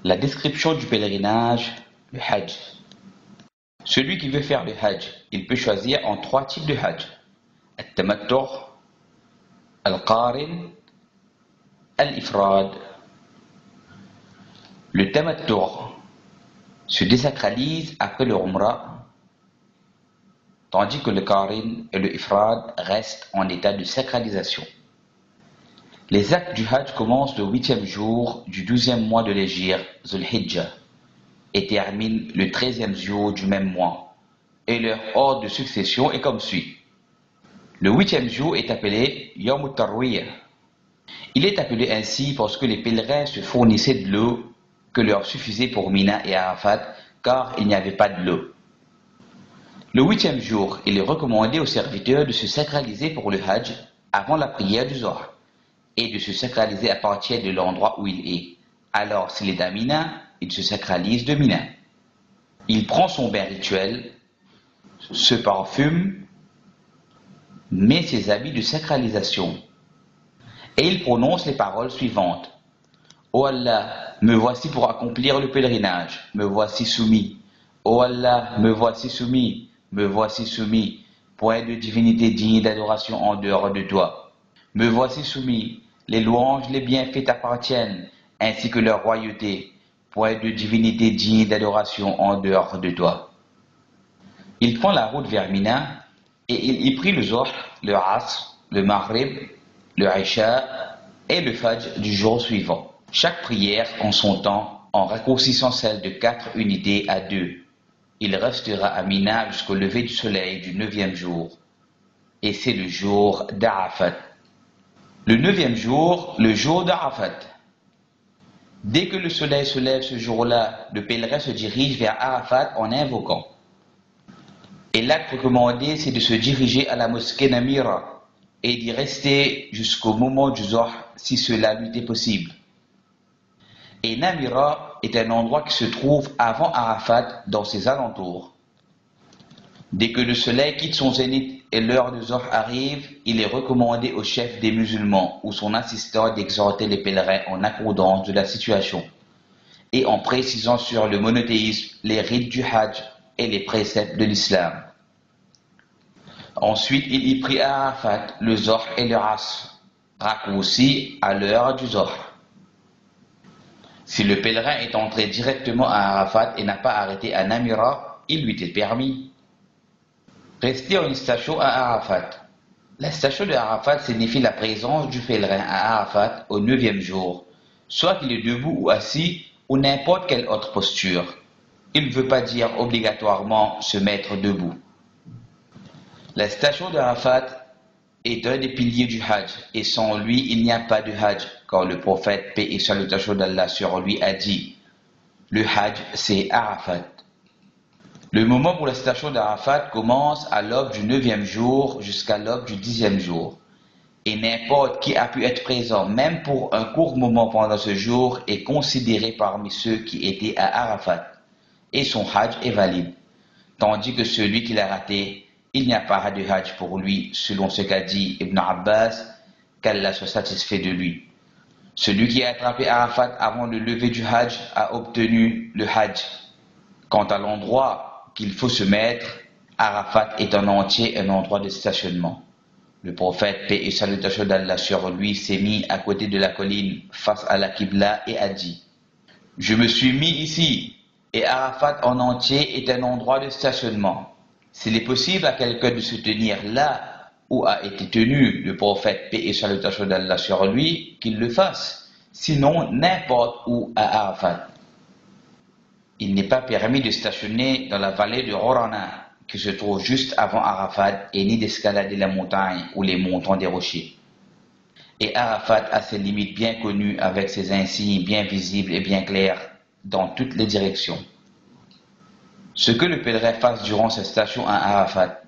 La description du pèlerinage, le Hajj. Celui qui veut faire le Hajj, il peut choisir en trois types de Hajj. Al-Tamattu', Al-Qarin, Al-Ifrad. Le Tamattu' se désacralise après le Umrah, tandis que le Qarin et le Ifrad restent en état de sacralisation. Les actes du Hajj commencent le 8e jour du 12e mois de l'Hégire, Zul Hijjah, et terminent le 13e jour du même mois, et leur ordre de succession est comme suit. Le 8e jour est appelé Yawm al-Tarwiyah. Il est appelé ainsi parce que les pèlerins se fournissaient de l'eau que leur suffisait pour Mina et Arafat, car il n'y avait pas de l'eau. Le 8e jour, il est recommandé aux serviteurs de se sacraliser pour le Hajj avant la prière du Zohr, et de se sacraliser à partir de l'endroit où il est. Alors, s'il est à Mina, il se sacralise de Mina. Il prend son bain rituel, se parfume, met ses habits de sacralisation, et il prononce les paroles suivantes. Ô Allah, me voici pour accomplir le pèlerinage, me voici soumis. Ô Allah, me voici soumis, me voici soumis. Point de divinité digne d'adoration en dehors de toi. Me voici soumis, les louanges, les bienfaits t'appartiennent, ainsi que leur royauté. Point de divinité digne d'adoration en dehors de toi. Il prend la route vers Mina, et il y prie le Zohr, le Asr, le Maghrib, le Isha et le Fajr du jour suivant. Chaque prière en son temps, en raccourcissant celle de 4 unités à 2. Il restera à Mina jusqu'au lever du soleil du 9e jour. Et c'est le jour d'Arafat. Le 9e jour, le jour d'Arafat. Dès que le soleil se lève ce jour-là, le pèlerin se dirige vers Arafat en invoquant. Et l'acte recommandé, c'est de se diriger à la mosquée Namira et d'y rester jusqu'au moment du Zohr si cela lui est possible. Et Namira est un endroit qui se trouve avant Arafat dans ses alentours. Dès que le soleil quitte son zénith et l'heure de Zohr arrive, il est recommandé au chef des musulmans ou son assistant d'exhorter les pèlerins en accordance de la situation et en précisant sur le monothéisme, les rites du Hajj et les préceptes de l'islam. Ensuite, il y prie à Arafat le Zohr et le Asr, raccourcis à l'heure du Zohr. Si le pèlerin est entré directement à Arafat et n'a pas arrêté à Namira, il lui est permis. Rester en une station à Arafat. La station de Arafat signifie la présence du pèlerin à Arafat au 9e jour, soit qu'il est debout ou assis ou n'importe quelle autre posture. Il ne veut pas dire obligatoirement se mettre debout. La station d'Arafat est un des piliers du Hajj, et sans lui, il n'y a pas de Hajj, car le prophète, paix et salutation d'Allah sur lui, a dit « Le Hajj, c'est Arafat ». Le moment pour la station d'Arafat commence à l'aube du 9e jour jusqu'à l'aube du 10e jour. Et n'importe qui a pu être présent, même pour un court moment pendant ce jour, est considéré parmi ceux qui étaient à Arafat. Et son Hajj est valide. Tandis que celui qui l'a raté, il n'y a pas de Hajj pour lui, selon ce qu'a dit Ibn Abbas, qu'Allah soit satisfait de lui. Celui qui a attrapé Arafat avant le lever du Hajj a obtenu le Hajj. Quant à l'endroit qu'il faut se mettre, Arafat est en entier un endroit de stationnement. Le prophète, paix et salutation d'Allah sur lui, s'est mis à côté de la colline face à la Qibla et a dit « Je me suis mis ici, et Arafat en entier est un endroit de stationnement. S'il est possible à quelqu'un de se tenir là où a été tenu le prophète, paix et salutation d'Allah sur lui, qu'il le fasse, sinon n'importe où à Arafat. Il n'est pas permis de stationner dans la vallée de Horana, qui se trouve juste avant Arafat, et ni d'escalader la montagne ou les montants des rochers. Et Arafat a ses limites bien connues avec ses insignes bien visibles et bien clairs dans toutes les directions. Ce que le pèlerin fasse durant cette station à Arafat.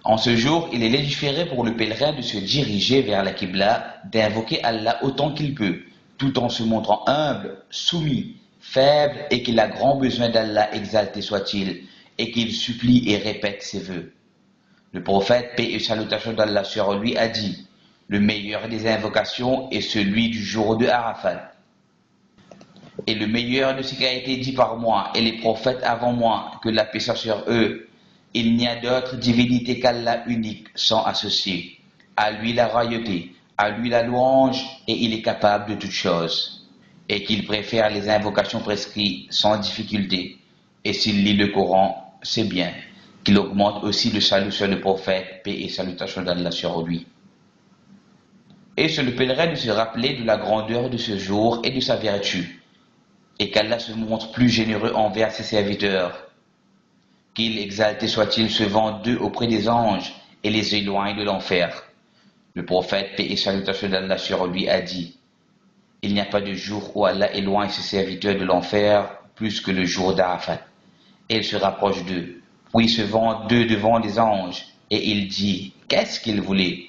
En ce jour, il est légiféré pour le pèlerin de se diriger vers la Qibla, d'invoquer Allah autant qu'il peut, tout en se montrant humble, soumis, faible et qu'il a grand besoin d'Allah exalté soit-il, et qu'il supplie et répète ses vœux. Le prophète, paix et salutation d'Allah sur lui, a dit « Le meilleur des invocations est celui du jour de Arafat. Et le meilleur de ce qui a été dit par moi et les prophètes avant moi, que la paix soit sur eux, il n'y a d'autre divinité qu'Allah unique, sans associé. À lui la royauté, à lui la louange, et il est capable de toutes choses. Et qu'il préfère les invocations prescrites sans difficulté. Et s'il lit le Coran, c'est bien. Qu'il augmente aussi le salut sur le prophète, paix et salutations d'Allah sur lui. Et sur le pèlerin de se rappeler de la grandeur de ce jour et de sa vertu, et qu'Allah se montre plus généreux envers ses serviteurs. Qu'il exalté soit-il se venge d'eux auprès des anges et les éloigne de l'enfer. Le prophète, paix et salutations d'Allah sur lui, a dit: il n'y a pas de jour où Allah éloigne ses serviteurs de l'enfer plus que le jour d'Arafat. Et il se rapproche d'eux, puis il se venge d'eux devant les anges, et il dit: qu'est-ce qu'il voulait?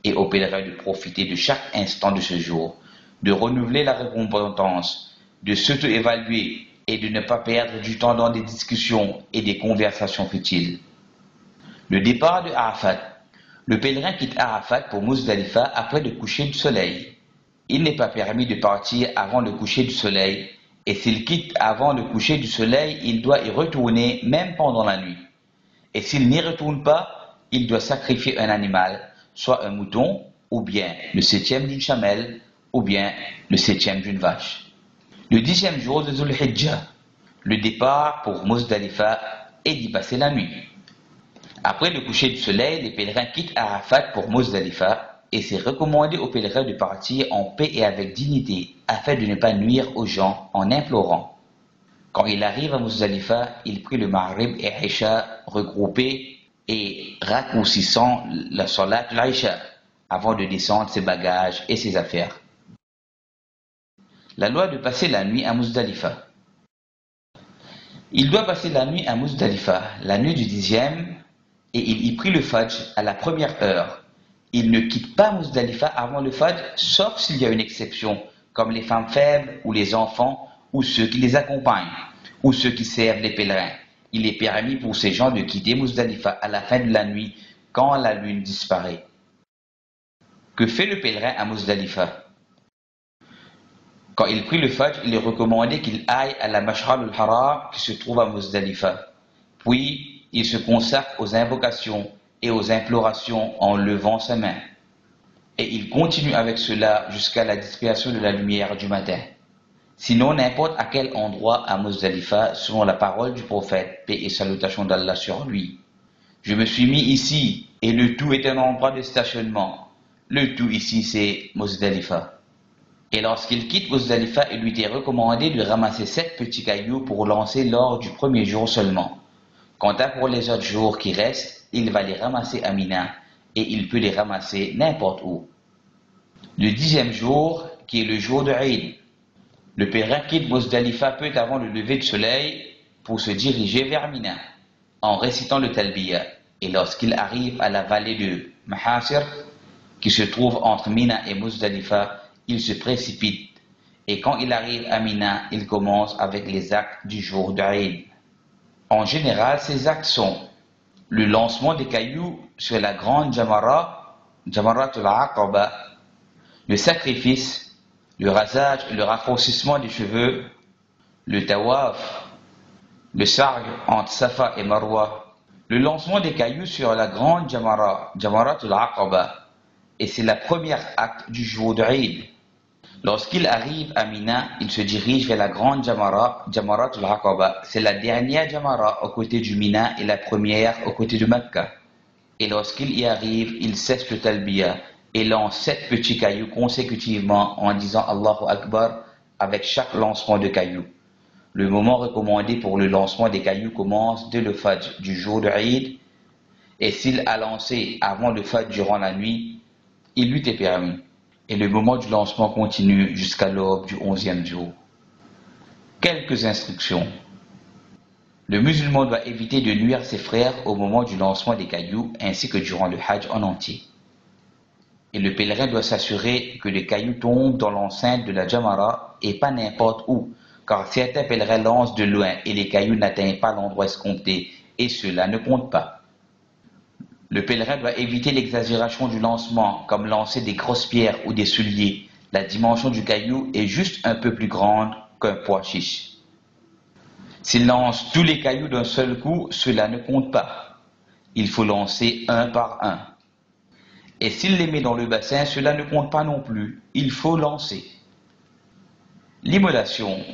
Et aux pèlerins de profiter de chaque instant de ce jour, de renouveler la repentance, de s'auto-évaluer et de ne pas perdre du temps dans des discussions et des conversations futiles. Le départ de Arafat. Le pèlerin quitte Arafat pour Muzdalifa après le coucher du soleil. Il n'est pas permis de partir avant le coucher du soleil, et s'il quitte avant le coucher du soleil, il doit y retourner même pendant la nuit. Et s'il n'y retourne pas, il doit sacrifier un animal, soit un mouton, ou bien le 7e d'une chamelle, ou bien le 7e d'une vache. Le 10e jour de Dhul Hijjah, le départ pour Muzdalifa est d'y passer la nuit. Après le coucher du soleil, les pèlerins quittent Arafat pour Muzdalifa, et c'est recommandé aux pèlerins de partir en paix et avec dignité, afin de ne pas nuire aux gens en implorant. Quand il arrive à Muzdalifa, il prit le Maghrib et Isha regroupés et raccourcissant la Salat l'Aïcha avant de descendre ses bagages et ses affaires. La loi de passer la nuit à Muzdalifa. Il doit passer la nuit à Muzdalifa, la nuit du 10e, et il y prit le Fajr à la première heure. Il ne quitte pas Muzdalifa avant le Fajr, sauf s'il y a une exception, comme les femmes faibles ou les enfants ou ceux qui les accompagnent, ou ceux qui servent les pèlerins. Il est permis pour ces gens de quitter Muzdalifa à la fin de la nuit, quand la lune disparaît. Que fait le pèlerin à Muzdalifa? Quand il prit le Fajr, il est recommandé qu'il aille à la Mash'ar al-Haram qui se trouve à Muzdalifa. Puis, il se consacre aux invocations et aux implorations en levant sa main. Et il continue avec cela jusqu'à la dispersion de la lumière du matin. Sinon, n'importe à quel endroit à Muzdalifa, selon la parole du prophète, paix et salutations d'Allah sur lui. Je me suis mis ici, et le tout est un endroit de stationnement. Le tout ici, c'est Muzdalifa. Et lorsqu'il quitte Muzdalifa, il lui était recommandé de ramasser 7 petits cailloux pour lancer lors du premier jour seulement. Quant à pour les autres jours qui restent, il va les ramasser à Mina, et il peut les ramasser n'importe où. Le 10e jour, qui est le jour de Eid, le pèlerin quitte Muzdalifa peu avant le lever du soleil pour se diriger vers Mina, en récitant le Talbiya. Et lorsqu'il arrive à la vallée de Mahasir, qui se trouve entre Mina et Muzdalifa, il se précipite. Et quand il arrive à Mina, il commence avec les actes du jour d'Eid. En général, ces actes sont le lancement des cailloux sur la grande Jamarat al-Aqaba, le sacrifice, le rasage et le raccourcissement des cheveux, le tawaf, le sarg entre Safa et Marwa, le lancement des cailloux sur la grande Jamarat al-Aqaba, et c'est la première acte du jour d'Eid. Lorsqu'il arrive à Mina, il se dirige vers la grande Jamarat al-Aqaba. C'est la dernière Jamara aux côtés du Mina et la première aux côtés de Mecca. Et lorsqu'il y arrive, il cesse le Talbiya et lance 7 petits cailloux consécutivement en disant Allahu Akbar avec chaque lancement de cailloux. Le moment recommandé pour le lancement des cailloux commence dès le Fajr du jour de Eid, et s'il a lancé avant le Fajr durant la nuit, il lui est permis. Et le moment du lancement continue jusqu'à l'aube du 11e jour. Quelques instructions. Le musulman doit éviter de nuire ses frères au moment du lancement des cailloux ainsi que durant le Hajj en entier. Et le pèlerin doit s'assurer que les cailloux tombent dans l'enceinte de la Jamara et pas n'importe où, car certains pèlerins lancent de loin et les cailloux n'atteignent pas l'endroit escompté et cela ne compte pas. Le pèlerin doit éviter l'exagération du lancement, comme lancer des grosses pierres ou des souliers. La dimension du caillou est juste un peu plus grande qu'un pois chiche. S'il lance tous les cailloux d'un seul coup, cela ne compte pas. Il faut lancer un par un. Et s'il les met dans le bassin, cela ne compte pas non plus. Il faut lancer. L'immolation,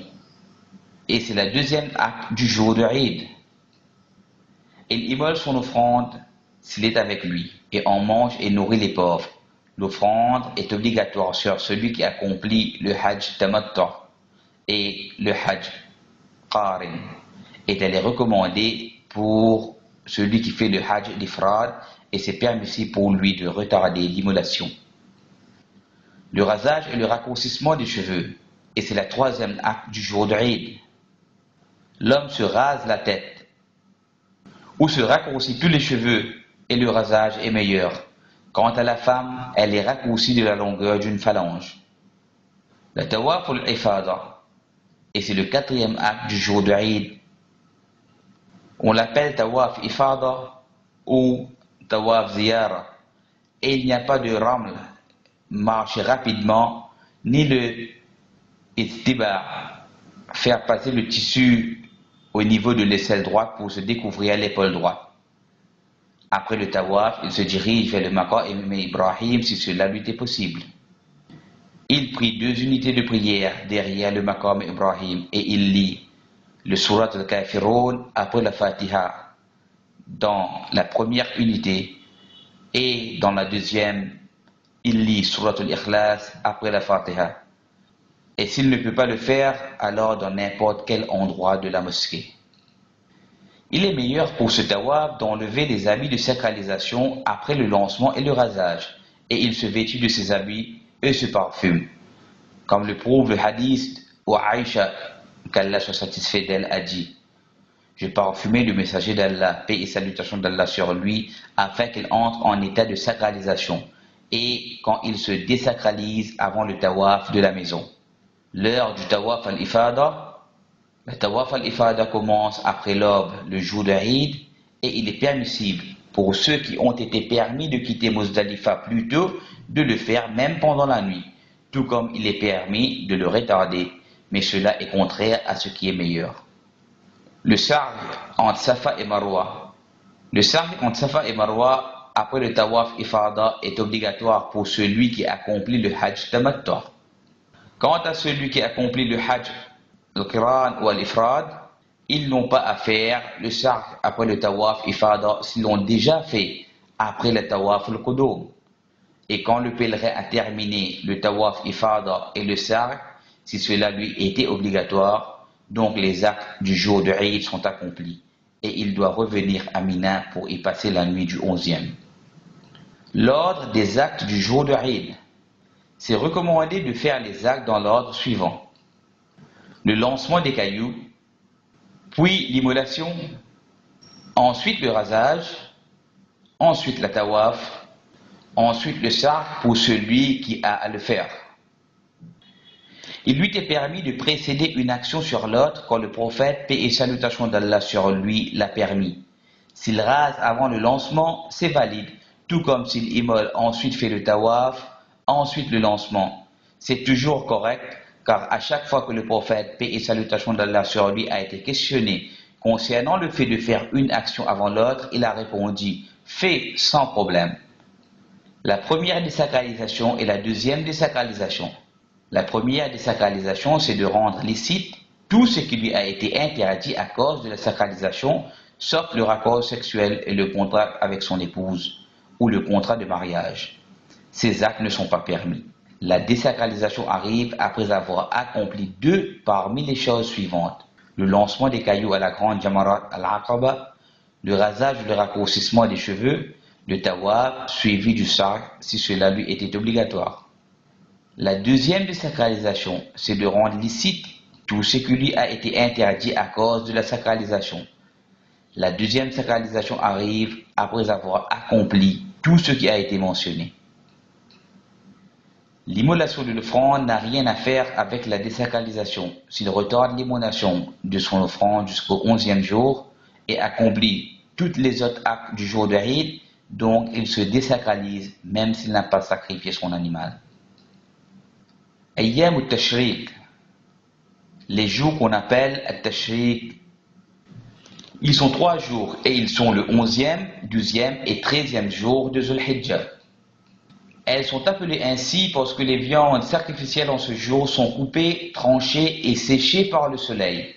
et c'est le deuxième acte du jour de Eid. Il immole son offrande s'il est avec lui, et en mange et nourrit les pauvres. L'offrande est obligatoire sur celui qui accomplit le Hajj Tamattu et le Hajj Qarin, et elle est recommandée pour celui qui fait le Hajj d'Ifrad, et c'est permissible pour lui de retarder l'immolation. Le rasage et le raccourcissement des cheveux, et c'est le troisième acte du jour de Eid. L'homme se rase la tête, ou se raccourcit tous les cheveux, et le rasage est meilleur. Quant à la femme, elle est raccourcie de la longueur d'une phalange. Le tawaf al-ifada, et c'est le quatrième acte du jour de Eid. On l'appelle tawaf ifada ou tawaf ziyara, et il n'y a pas de raml, marcher rapidement, ni le ittiba, faire passer le tissu au niveau de l'aisselle droite pour se découvrir l'épaule droite. Après le tawaf, il se dirige vers le maqam Ibrahim si cela lui était possible. Il prie 2 unités de prière derrière le maqam Ibrahim et il lit le surat al-Kafirun après la Fatiha dans la première unité, et dans la deuxième, il lit surat al-Ikhlas après la Fatiha. Et s'il ne peut pas le faire, alors dans n'importe quel endroit de la mosquée. Il est meilleur pour ce tawaf d'enlever les habits de sacralisation après le lancement et le rasage, et il se vêtit de ses habits et se parfume, comme le prouve le hadith où Aïcha, qu'Allah soit satisfait d'elle, a dit: je parfumais le messager d'Allah, paix et salutations d'Allah sur lui, afin qu'il entre en état de sacralisation, et quand il se désacralise avant le tawaf de la maison. L'heure du tawaf al-ifada. Le tawaf al-ifada commence après l'aube, le jour de Eid, et il est permissible pour ceux qui ont été permis de quitter Muzdalifa plus tôt de le faire même pendant la nuit, tout comme il est permis de le retarder, mais cela est contraire à ce qui est meilleur. Le sa'i entre Safa et Marwa. Le sa'i entre Safa et Marwa après le tawaf ifada est obligatoire pour celui qui accomplit le Hajj Tamattu. Quant à celui qui accomplit le Hajj al-Qiran ou al-Ifrad, ils n'ont pas à faire le sa'i après le tawaf ifada s'ils l'ont déjà fait après le tawaf al-Qudum. Et quand le pèlerin a terminé le tawaf ifada et le sa'i, si cela lui était obligatoire, donc les actes du jour de Eid sont accomplis, et il doit revenir à Mina pour y passer la nuit du 11e. L'ordre des actes du jour de Eid. C'est recommandé de faire les actes dans l'ordre suivant: le lancement des cailloux, puis l'immolation, ensuite le rasage, ensuite la tawaf, ensuite le sa'i pour celui qui a à le faire. Il lui est permis de précéder une action sur l'autre quand le prophète, paix et salutations d'Allah sur lui, l'a permis. S'il rase avant le lancement, c'est valide, tout comme s'il immole ensuite fait le tawaf, ensuite le lancement. C'est toujours correct, car à chaque fois que le prophète, paix et salutations d'Allah sur lui, a été questionné concernant le fait de faire une action avant l'autre, il a répondu: fais sans problème. La première désacralisation et la deuxième désacralisation. La première désacralisation, c'est de rendre licite tout ce qui lui a été interdit à cause de la sacralisation, sauf le raccord sexuel et le contrat avec son épouse, ou le contrat de mariage. Ces actes ne sont pas permis. La désacralisation arrive après avoir accompli 2 parmi les choses suivantes: le lancement des cailloux à la grande Jamarat al-Aqaba, le rasage ou le raccourcissement des cheveux, le tawaf suivi du sa'i si cela lui était obligatoire. La deuxième désacralisation, c'est de rendre licite tout ce qui lui a été interdit à cause de la sacralisation. La deuxième sacralisation arrive après avoir accompli tout ce qui a été mentionné. L'immolation de l'offrande n'a rien à faire avec la désacralisation. S'il retarde l'immolation de son offrande jusqu'au 11e jour et accomplit toutes les autres actes du jour de Eid, donc il se désacralise même s'il n'a pas sacrifié son animal. Ayyam al-Tashriq. les jours qu'on appelle At-Tashriq. Ils sont 3 jours et ils sont le 11e, 12e et 13e jour de Dhul Hijjah. Elles sont appelées ainsi parce que les viandes sacrificielles en ce jour sont coupées, tranchées et séchées par le soleil.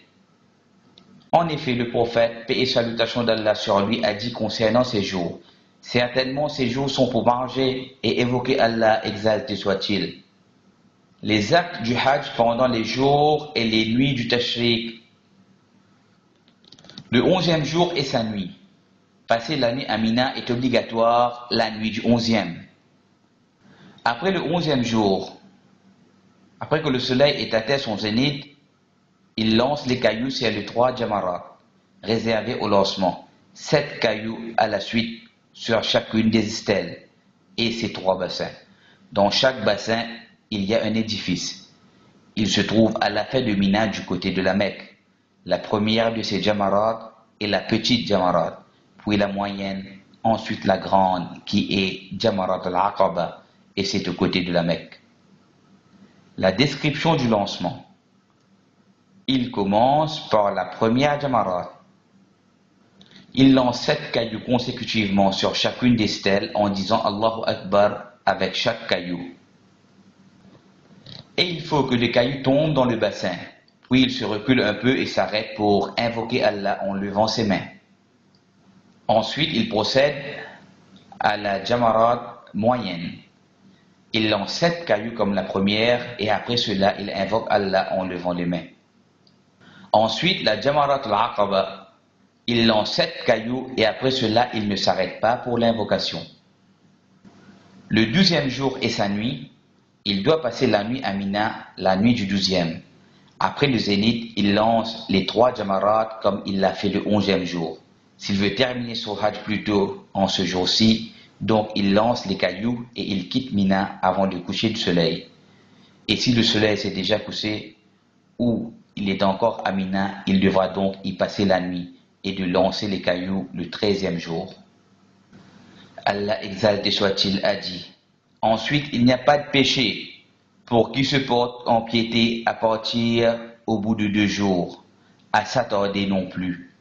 En effet, le prophète, paix et salutations d'Allah sur lui, a dit concernant ces jours: certainement ces jours sont pour manger et évoquer Allah, exalté soit-il. Les actes du Hajj pendant les jours et les nuits du Tashriq. Le 11e jour et sa nuit. Passer la nuit à Mina est obligatoire la nuit du 11e. Après le 11e jour, après que le soleil ait atteint son zénith, il lance les cailloux sur les 3 jamarat, réservés au lancement. 7 cailloux à la suite sur chacune des stèles et ses 3 bassins. Dans chaque bassin, il y a un édifice. Il se trouve à la fin de Mina du côté de la Mecque. La première de ces jamarat est la petite jamarat, puis la moyenne, ensuite la grande qui est Jamarat al-Aqaba et c'est au côté de la Mecque. La description du lancement. Il commence par la première jamarat. Il lance 7 cailloux consécutivement sur chacune des stèles en disant Allahu Akbar avec chaque caillou. Et il faut que les cailloux tombent dans le bassin. Puis il se recule un peu et s'arrête pour invoquer Allah en levant ses mains. Ensuite, il procède à la jamarat moyenne. Il lance 7 cailloux comme la première et après cela, il invoque Allah en levant les mains. Ensuite, la jamarat al-Aqaba, il lance 7 cailloux et après cela, il ne s'arrête pas pour l'invocation. Le 12e jour et sa nuit, il doit passer la nuit à Mina, la nuit du 12e. Après le zénith, il lance les 3 jamarat comme il l'a fait le 11e jour. S'il veut terminer son hajj plus tôt en ce jour-ci, donc il lance les cailloux et il quitte Mina avant le coucher du soleil. Et si le soleil s'est déjà couché ou il est encore à Mina, il devra donc y passer la nuit et de lancer les cailloux le 13e jour. Allah exalté soit-il a dit: ensuite il n'y a pas de péché pour qui se porte en piété à partir au bout de 2 jours, à s'attarder non plus.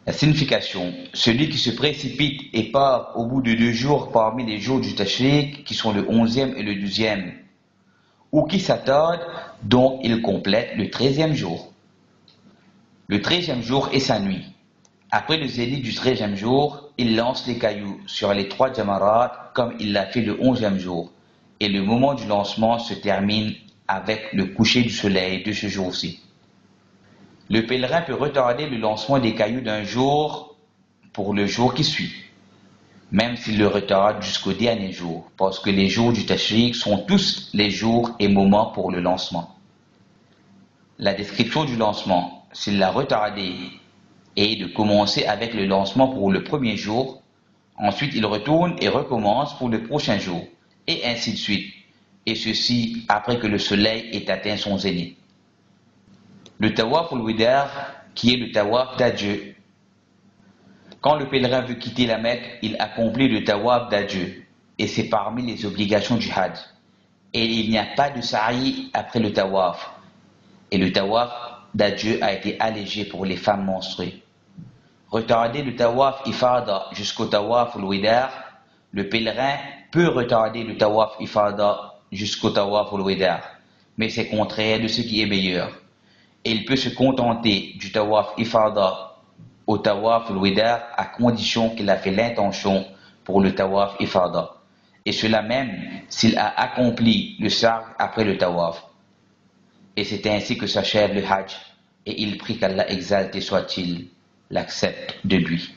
La signification: celui qui se précipite et part au bout de 2 jours parmi les jours du Tashriq, qui sont le 11e et le 12e, ou qui s'attarde, donc il complète le 13e jour. Le 13e jour est sa nuit. Après le zénith du 13e jour, il lance les cailloux sur les 3 jamarat comme il l'a fait le 11e jour. Et le moment du lancement se termine avec le coucher du soleil de ce jour-ci. Le pèlerin peut retarder le lancement des cailloux d'un jour pour le jour qui suit, même s'il le retarde jusqu'au dernier jour, parce que les jours du Tashriq sont tous les jours et moments pour le lancement. La description du lancement, s'il l'a retardé, est de commencer avec le lancement pour le premier jour, ensuite il retourne et recommence pour le prochain jour, et ainsi de suite, et ceci après que le soleil ait atteint son zénith. Le tawaf al-wida, qui est le tawaf d'adieu. Quand le pèlerin veut quitter la Mecque, il accomplit le tawaf d'adieu, et c'est parmi les obligations du Hajj. Et il n'y a pas de sa'i après le tawaf, et le tawaf d'adieu a été allégé pour les femmes menstruées. Retarder le tawaf ifada jusqu'au tawaf al-wida, le pèlerin peut retarder le tawaf ifada jusqu'au tawaf al-wida, mais c'est contraire de ce qui est meilleur. Et il peut se contenter du tawaf ifada au tawaf al-wida à condition qu'il a fait l'intention pour le tawaf ifada. Et cela même s'il a accompli le sa'i après le tawaf. Et c'est ainsi que s'achève le hajj. Et il prie qu'Allah exalté soit-il l'accepte de lui.